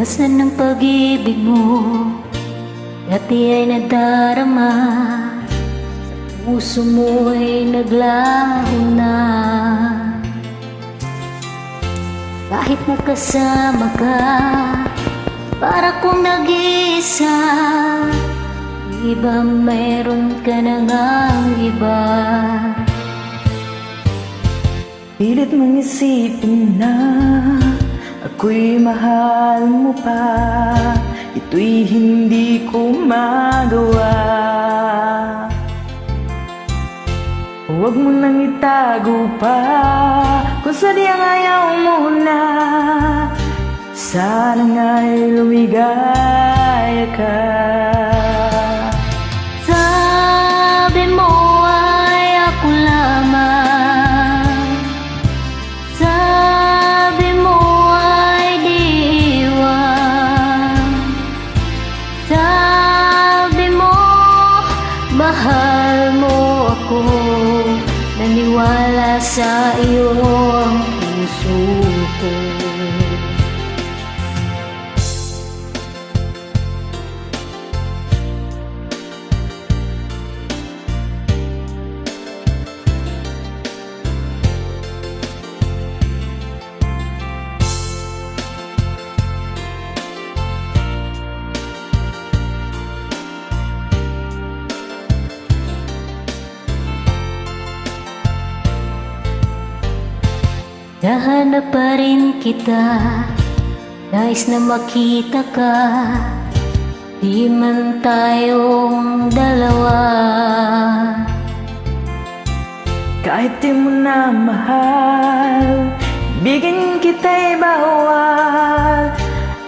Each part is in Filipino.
Nasaan ang pag-ibig mo? Dati ay nadarama, sa puso mo ay naglaho na. Kahit magkasama ka, para kong nag-iisa. Di ba mayroon ka na ngang iba? Pilit mong isipin na ako'y mahal mo pa. Ito'y hindi ko magawa. Huwag mo nang itago pa kung sadyang ayaw mo na. Sana nga'y lumigaya ka. Sabi mo ay ako lamang, sabi mo ay diwan, sabi mo mahal mo ako. Naniwala sa iyo ang puso ko. Nahanap pa rin kita, nais na makita ka. Di man tayong dalawa. Kahit di mo na mahal, bigyan kita'y bawal.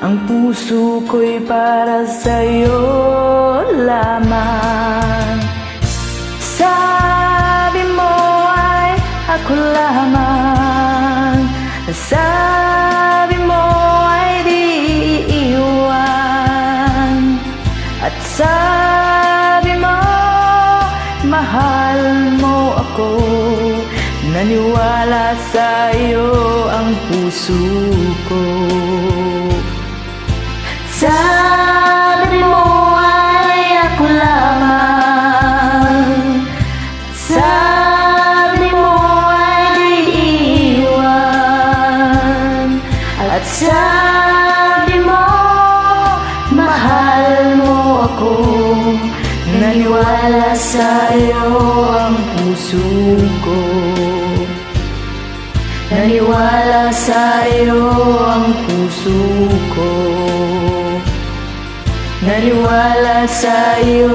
Ang puso ko'y para sa'yo lamang. Sabi mo ay ako lamang, sabi mo ay di iwan, at sabi mo mahal mo ako. Naniwala sa iyo ang puso ko. Sabi mo ay ako lamang, sabi mo ay di iwan, at sabi mo mahal mo ako. Naniwala sa iyo ang puso ko. Naniwala sa iyo ang puso ko. Naniwala sa iyo